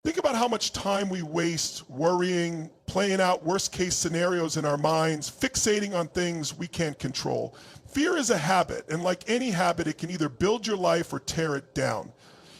Think about how much time we waste worrying, playing out worst case scenarios in our minds, fixating on things we can't control. Fear is a habit, and like any habit, it can either build your life or tear it down.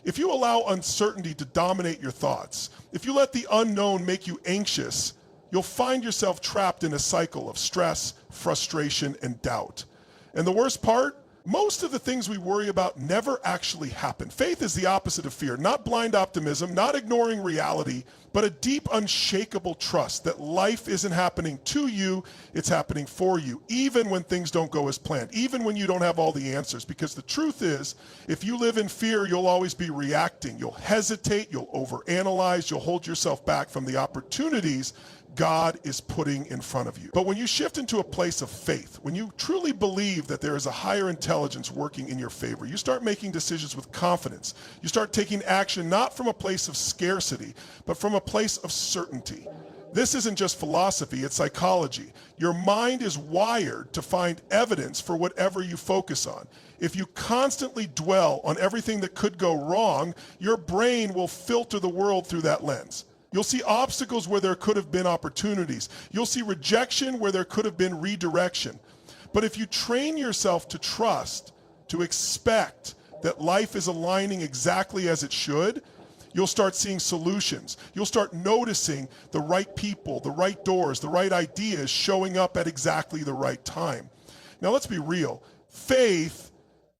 If you allow uncertainty to dominate your thoughts, if you let the unknown make you anxious, you'll find yourself trapped in a cycle of stress, frustration, and doubt. And the worst part? Most of the things we worry about never actually happen. Faith is the opposite of fear, not blind optimism, not ignoring reality, but a deep, unshakable trust that life isn't happening to you, it's happening for you, even when things don't go as planned, even when you don't have all the answers. Because the truth is, if you live in fear, you'll always be reacting. You'll hesitate, you'll overanalyze, you'll hold yourself back from the opportunities God is putting in front of you. But when you shift into a place of faith, when you truly believe that there is a higher intelligence working in your favor, you start making decisions with confidence. You start taking action not from a place of scarcity, but from a place of certainty. This isn't just philosophy, it's psychology. Your mind is wired to find evidence for whatever you focus on. If you constantly dwell on everything that could go wrong, your brain will filter the world through that lens. You'll see obstacles where there could have been opportunities. You'll see rejection where there could have been redirection. But if you train yourself to trust, to expect that life is aligning exactly as it should, you'll start seeing solutions. You'll start noticing the right people, the right doors, the right ideas showing up at exactly the right time. Now let's be real. Faith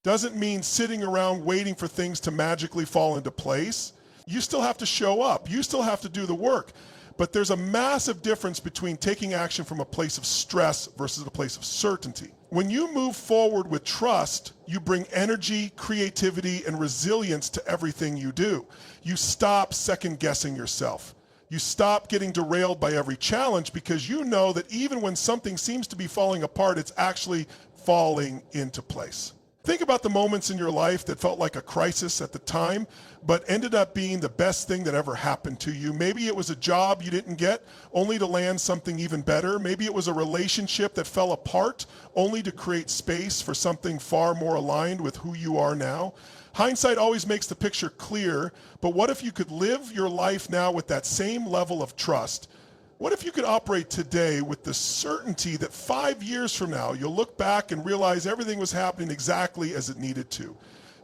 doesn't mean sitting around waiting for things to magically fall into place. You still have to show up. You still have to do the work. But there's a massive difference between taking action from a place of stress versus a place of certainty. When you move forward with trust, you bring energy, creativity, and resilience to everything you do. You stop second-guessing yourself. You stop getting derailed by every challenge because you know that even when something seems to be falling apart, it's actually falling into place. Think about the moments in your life that felt like a crisis at the time, but ended up being the best thing that ever happened to you. Maybe it was a job you didn't get, only to land something even better. Maybe it was a relationship that fell apart, only to create space for something far more aligned with who you are now. Hindsight always makes the picture clear, but what if you could live your life now with that same level of trust? What if you could operate today with the certainty that 5 years from now, you'll look back and realize everything was happening exactly as it needed to?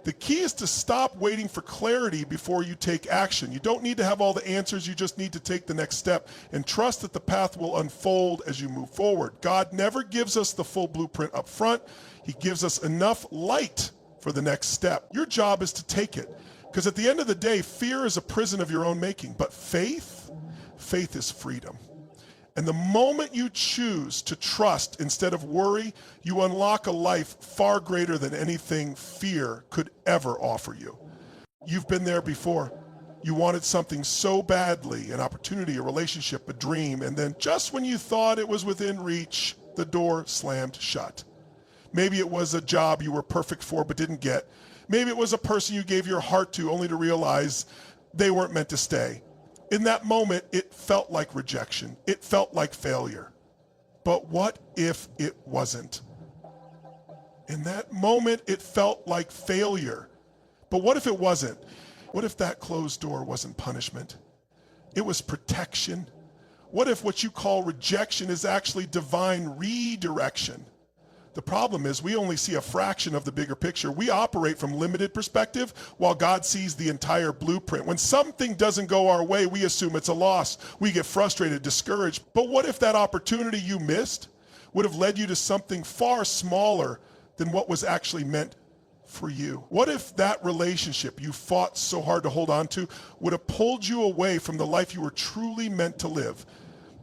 The key is to stop waiting for clarity before you take action. You don't need to have all the answers, you just need to take the next step and trust that the path will unfold as you move forward. God never gives us the full blueprint up front. He gives us enough light for the next step. Your job is to take it, because at the end of the day, fear is a prison of your own making, but faith is freedom. And the moment you choose to trust instead of worry, you unlock a life far greater than anything fear could ever offer you. You've been there before. You wanted something so badly, an opportunity, a relationship, a dream, and then just when you thought it was within reach, the door slammed shut. Maybe it was a job you were perfect for but didn't get. Maybe it was a person you gave your heart to only to realize they weren't meant to stay. In that moment, it felt like rejection. It felt like failure. But what if it wasn't? In that moment, it felt like failure. But what if it wasn't? What if that closed door wasn't punishment? It was protection. What if what you call rejection is actually divine redirection? The problem is we only see a fraction of the bigger picture. We operate from limited perspective while God sees the entire blueprint. When something doesn't go our way, we assume it's a loss. We get frustrated, discouraged. But what if that opportunity you missed would have led you to something far smaller than what was actually meant for you? What if that relationship you fought so hard to hold on to would have pulled you away from the life you were truly meant to live?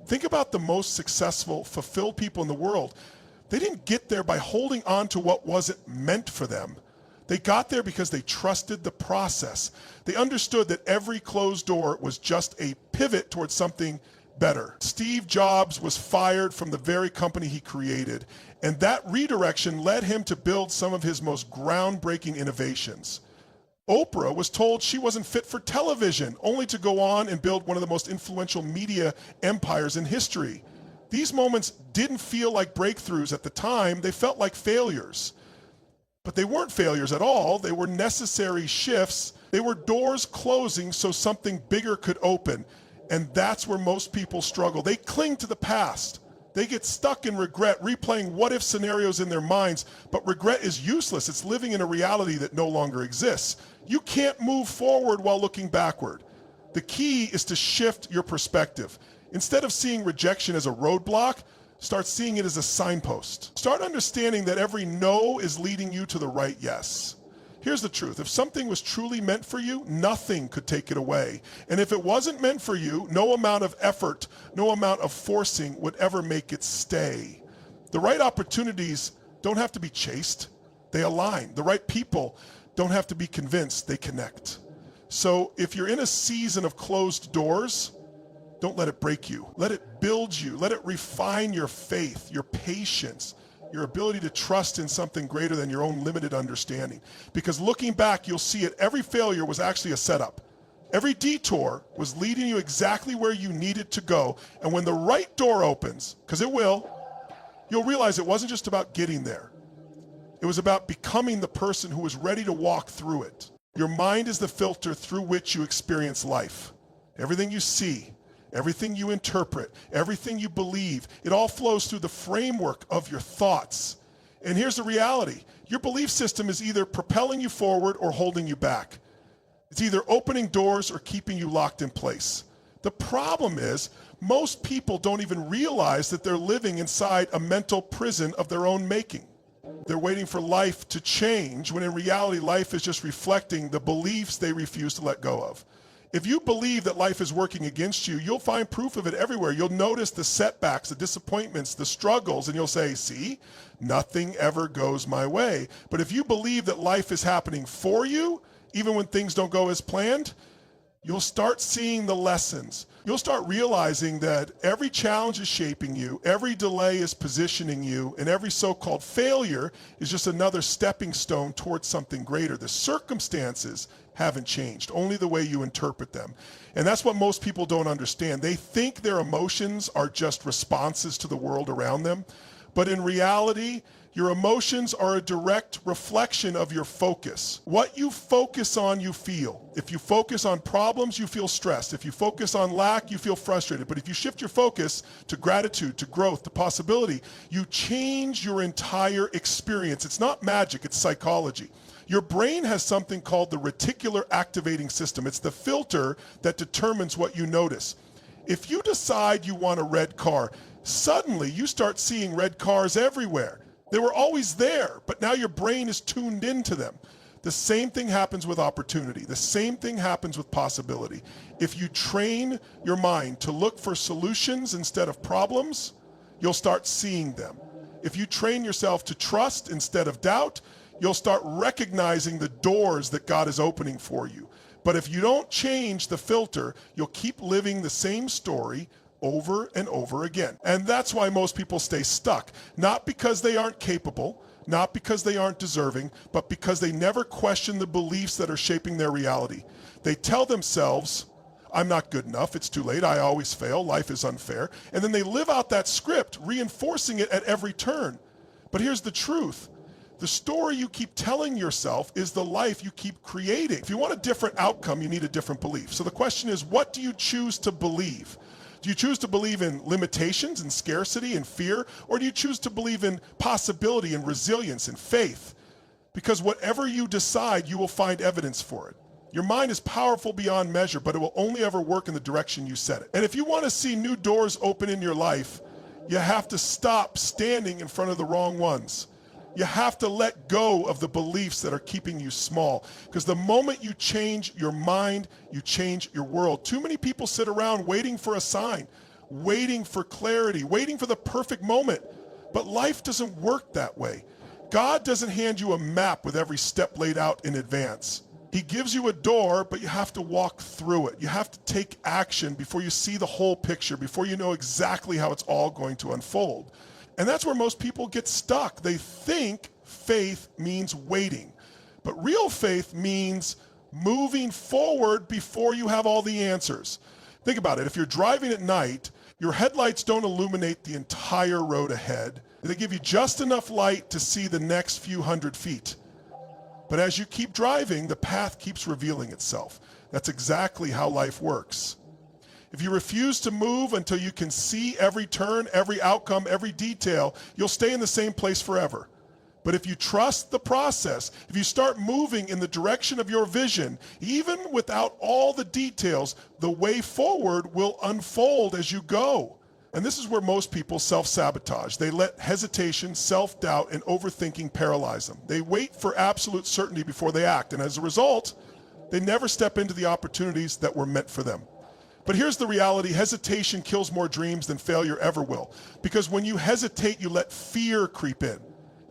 Think about the most successful, fulfilled people in the world. They didn't get there by holding on to what wasn't meant for them. They got there because they trusted the process. They understood that every closed door was just a pivot towards something better. Steve Jobs was fired from the very company he created, and that redirection led him to build some of his most groundbreaking innovations. Oprah was told she wasn't fit for television, only to go on and build one of the most influential media empires in history. These moments didn't feel like breakthroughs at the time, they felt like failures. But they weren't failures at all, they were necessary shifts They were doors closing so something bigger could open. And that's where most people struggle. They cling to the past. They get stuck in regret, replaying what-if scenarios in their minds, but regret is useless. It's living in a reality that no longer exists. You can't move forward while looking backward. The key is to shift your perspective. Instead of seeing rejection as a roadblock, start seeing it as a signpost. Start understanding that every no is leading you to the right yes. Here's the truth. If something was truly meant for you, nothing could take it away. And if it wasn't meant for you, no amount of effort, no amount of forcing would ever make it stay. The right opportunities don't have to be chased. They align. The right people don't have to be convinced. They connect. So if you're in a season of closed doors, don't let it break you. Let it build you. Let it refine your faith, your patience, your ability to trust in something greater than your own limited understanding. Because looking back, you'll see it. Every failure was actually a setup. Every detour was leading you exactly where you needed to go. And when the right door opens, because it will, you'll realize it wasn't just about getting there. It was about becoming the person who was ready to walk through it. Your mind is the filter through which you experience life. Everything you see, everything you interpret, everything you believe, it all flows through the framework of your thoughts. And here's the reality. Your belief system is either propelling you forward or holding you back. It's either opening doors or keeping you locked in place. The problem is, most people don't even realize that they're living inside a mental prison of their own making. They're waiting for life to change, when in reality, life is just reflecting the beliefs they refuse to let go of. If you believe that life is working against you, you'll find proof of it everywhere. You'll notice the setbacks, the disappointments, the struggles, and you'll say, see, nothing ever goes my way. But if you believe that life is happening for you, even when things don't go as planned, you'll start seeing the lessons. You'll start realizing that every challenge is shaping you, every delay is positioning you, and every so-called failure is just another stepping stone towards something greater. The circumstances haven't changed, only the way you interpret them. And that's what most people don't understand. They think their emotions are just responses to the world around them, but in reality, your emotions are a direct reflection of your focus. What you focus on, you feel. If you focus on problems, you feel stressed. If you focus on lack, you feel frustrated. But if you shift your focus to gratitude, to growth, to possibility, you change your entire experience. It's not magic, it's psychology. Your brain has something called the reticular activating system. It's the filter that determines what you notice. If you decide you want a red car, suddenly you start seeing red cars everywhere. They were always there, but now your brain is tuned into them. The same thing happens with opportunity. The same thing happens with possibility. If you train your mind to look for solutions instead of problems, you'll start seeing them. If you train yourself to trust instead of doubt, you'll start recognizing the doors that God is opening for you. But if you don't change the filter, you'll keep living the same story over and over again. And that's why most people stay stuck. Not because they aren't capable, not because they aren't deserving, but because they never question the beliefs that are shaping their reality. They tell themselves, I'm not good enough, it's too late, I always fail, life is unfair. And then they live out that script, reinforcing it at every turn. But here's the truth. The story you keep telling yourself is the life you keep creating. If you want a different outcome, you need a different belief. So the question is, what do you choose to believe? Do you choose to believe in limitations and scarcity and fear? Or do you choose to believe in possibility and resilience and faith? Because whatever you decide, you will find evidence for it. Your mind is powerful beyond measure, but it will only ever work in the direction you set it. And if you want to see new doors open in your life, you have to stop standing in front of the wrong ones. You have to let go of the beliefs that are keeping you small. Because the moment you change your mind, you change your world. Too many people sit around waiting for a sign, waiting for clarity, waiting for the perfect moment. But life doesn't work that way. God doesn't hand you a map with every step laid out in advance. He gives you a door, but you have to walk through it. You have to take action before you see the whole picture, before you know exactly how it's all going to unfold. And that's where most people get stuck. They think faith means waiting. But real faith means moving forward before you have all the answers. Think about it. If you're driving at night, your headlights don't illuminate the entire road ahead. They give you just enough light to see the next few hundred feet. But as you keep driving, the path keeps revealing itself. That's exactly how life works. If you refuse to move until you can see every turn, every outcome, every detail, you'll stay in the same place forever. But if you trust the process, if you start moving in the direction of your vision, even without all the details, the way forward will unfold as you go. And this is where most people self-sabotage. They let hesitation, self-doubt, and overthinking paralyze them. They wait for absolute certainty before they act, and as a result, they never step into the opportunities that were meant for them. But here's the reality: hesitation kills more dreams than failure ever will. Because when you hesitate, you let fear creep in.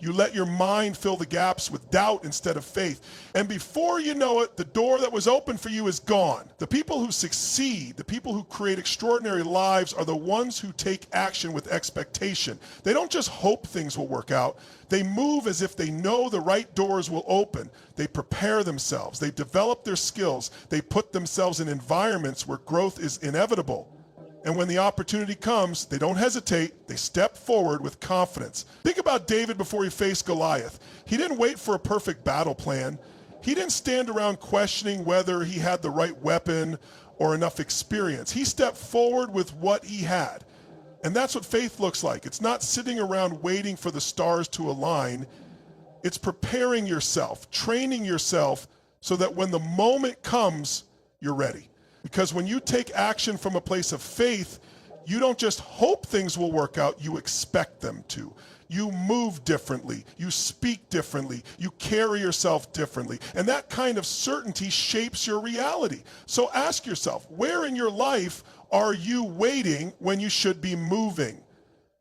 You let your mind fill the gaps with doubt instead of faith. And before you know it, the door that was open for you is gone. The people who succeed, the people who create extraordinary lives, are the ones who take action with expectation. They don't just hope things will work out. They move as if they know the right doors will open. They prepare themselves. They develop their skills. They put themselves in environments where growth is inevitable. And when the opportunity comes, they don't hesitate. They step forward with confidence. Think about David before he faced Goliath. He didn't wait for a perfect battle plan. He didn't stand around questioning whether he had the right weapon or enough experience. He stepped forward with what he had. And that's what faith looks like. It's not sitting around waiting for the stars to align. It's preparing yourself, training yourself so that when the moment comes, you're ready. Because when you take action from a place of faith, you don't just hope things will work out, you expect them to. You move differently, you speak differently, you carry yourself differently. And that kind of certainty shapes your reality. So ask yourself, where in your life are you waiting when you should be moving?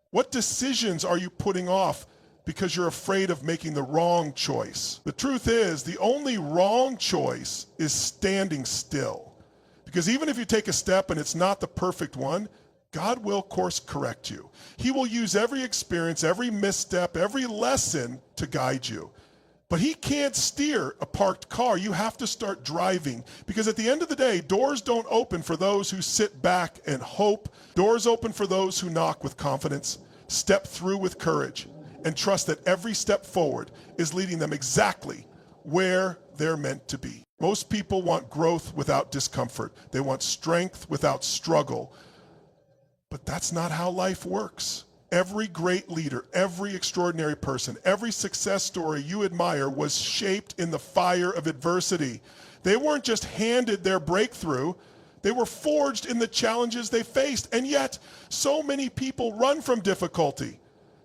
What decisions are you putting off because you're afraid of making the wrong choice? The truth is, the only wrong choice is standing still. Because even if you take a step and it's not the perfect one, God will course correct you. He will use every experience, every misstep, every lesson to guide you. But he can't steer a parked car. You have to start driving. Because at the end of the day, doors don't open for those who sit back and hope. Doors open for those who knock with confidence, step through with courage, and trust that every step forward is leading them exactly where they're meant to be. Most people want growth without discomfort. They want strength without struggle. But that's not how life works. Every great leader, every extraordinary person, every success story you admire was shaped in the fire of adversity. They weren't just handed their breakthrough. They were forged in the challenges they faced. And yet, so many people run from difficulty.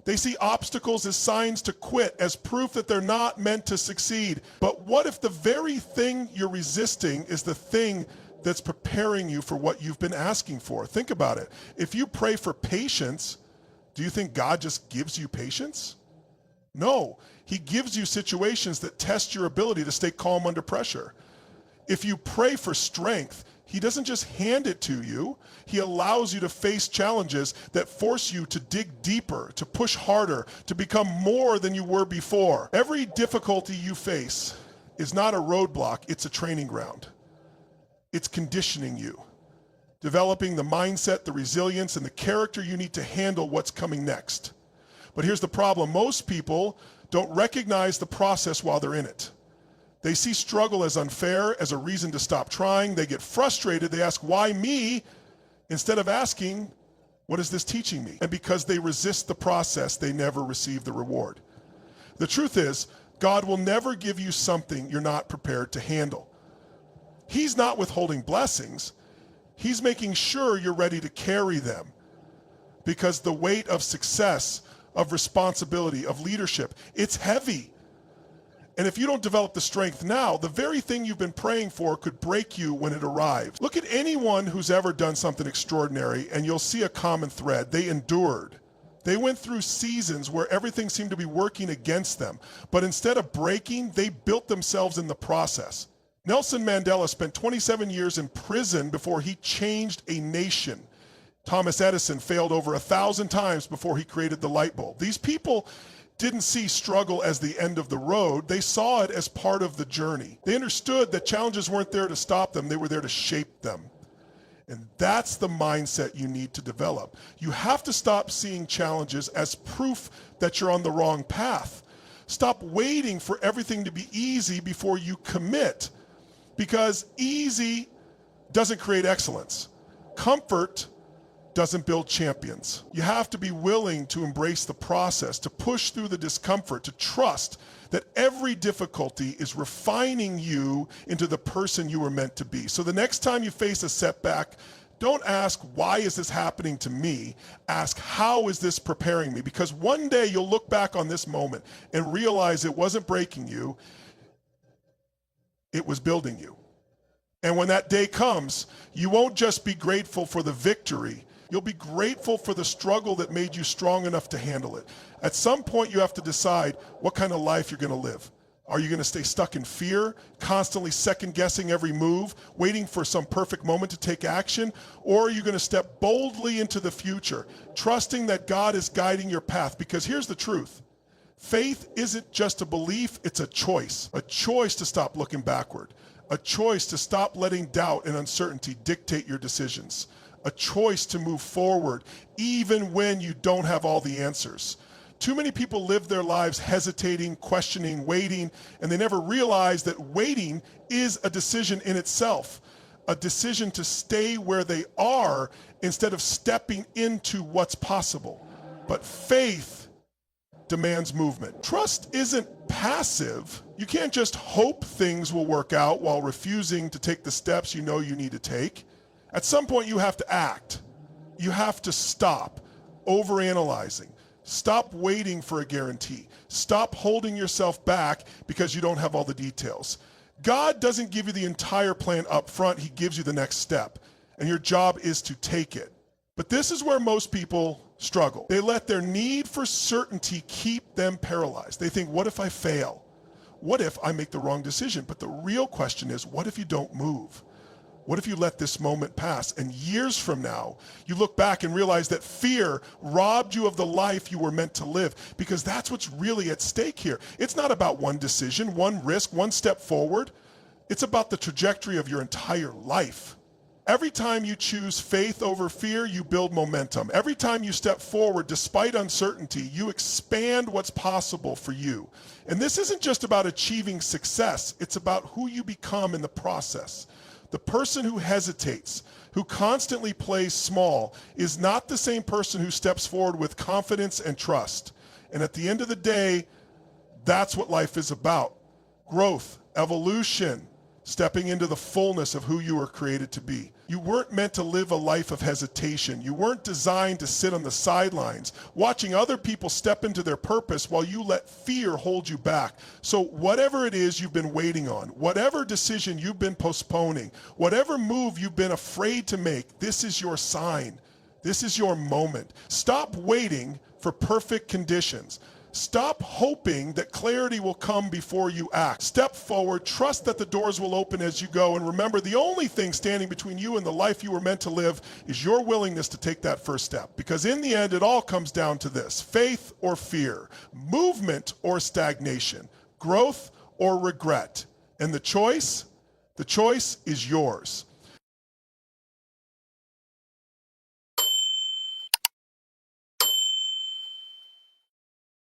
They see obstacles as signs to quit, as proof that they're not meant to succeed. But what if the very thing you're resisting is the thing that's preparing you for what you've been asking for? Think about it. If you pray for patience, do you think God just gives you patience? No, he gives you situations that test your ability to stay calm under pressure. If you pray for strength, he doesn't just hand it to you. He allows you to face challenges that force you to dig deeper, to push harder, to become more than you were before. Every difficulty you face is not a roadblock, it's a training ground. It's conditioning you, developing the mindset, the resilience, and the character you need to handle what's coming next. But here's the problem. Most people don't recognize the process while they're in it. They see struggle as unfair, as a reason to stop trying. They get frustrated. They ask, why me? Instead of asking, what is this teaching me? And because they resist the process, they never receive the reward. The truth is, God will never give you something you're not prepared to handle. He's not withholding blessings. He's making sure you're ready to carry them. Because the weight of success, of responsibility, of leadership, it's heavy. And if you don't develop the strength now, the very thing you've been praying for could break you when it arrives. Look at anyone who's ever done something extraordinary, and you'll see a common thread. They endured. They went through seasons where everything seemed to be working against them. But instead of breaking, they built themselves in the process. Nelson Mandela spent 27 years in prison before he changed a nation. Thomas Edison failed over 1,000 times before he created the light bulb. These people didn't see struggle as the end of the road. They saw it as part of the journey. They understood that challenges weren't there to stop them. They were there to shape them. And that's the mindset you need to develop. You have to stop seeing challenges as proof that you're on the wrong path. Stop waiting for everything to be easy before you commit, because easy doesn't create excellence. Comfort doesn't build champions. You have to be willing to embrace the process, to push through the discomfort, to trust that every difficulty is refining you into the person you were meant to be. So the next time you face a setback, don't ask, why is this happening to me? Ask, how is this preparing me? Because one day you'll look back on this moment and realize it wasn't breaking you, it was building you. And when that day comes, you won't just be grateful for the victory, you'll be grateful for the struggle that made you strong enough to handle it. At some point, you have to decide what kind of life you're going to live. Are you going to stay stuck in fear, constantly second-guessing every move, waiting for some perfect moment to take action? Or are you going to step boldly into the future, trusting that God is guiding your path? Because here's the truth. Faith isn't just a belief, it's a choice to stop looking backward, a choice to stop letting doubt and uncertainty dictate your decisions, a choice to move forward even when you don't have all the answers. Too many people live their lives hesitating, questioning, waiting, and they never realize that waiting is a decision in itself, a decision to stay where they are instead of stepping into what's possible. But faith demands movement. Trust isn't passive. You can't just hope things will work out while refusing to take the steps you know you need to take. At some point, you have to act. You have to stop overanalyzing. Stop waiting for a guarantee. Stop holding yourself back because you don't have all the details. God doesn't give you the entire plan up front. He gives you the next step, and your job is to take it. But this is where most people struggle. They let their need for certainty keep them paralyzed. They think, what if I fail? What if I make the wrong decision? But the real question is, what if you don't move? What if you let this moment pass, and years from now, you look back and realize that fear robbed you of the life you were meant to live? Because that's what's really at stake here. It's not about one decision, one risk, one step forward. It's about the trajectory of your entire life. Every time you choose faith over fear, you build momentum. Every time you step forward despite uncertainty, you expand what's possible for you. And this isn't just about achieving success. It's about who you become in the process. The person who hesitates, who constantly plays small, is not the same person who steps forward with confidence and trust. And at the end of the day, that's what life is about. Growth, evolution, stepping into the fullness of who you were created to be. You weren't meant to live a life of hesitation. You weren't designed to sit on the sidelines, watching other people step into their purpose while you let fear hold you back. So whatever it is you've been waiting on, whatever decision you've been postponing, whatever move you've been afraid to make, this is your sign. This is your moment. Stop waiting for perfect conditions. Stop hoping that clarity will come before you act. Step forward, trust that the doors will open as you go, and remember, the only thing standing between you and the life you were meant to live is your willingness to take that first step. Because in the end, it all comes down to this: faith or fear, movement or stagnation, growth or regret. And the choice is yours.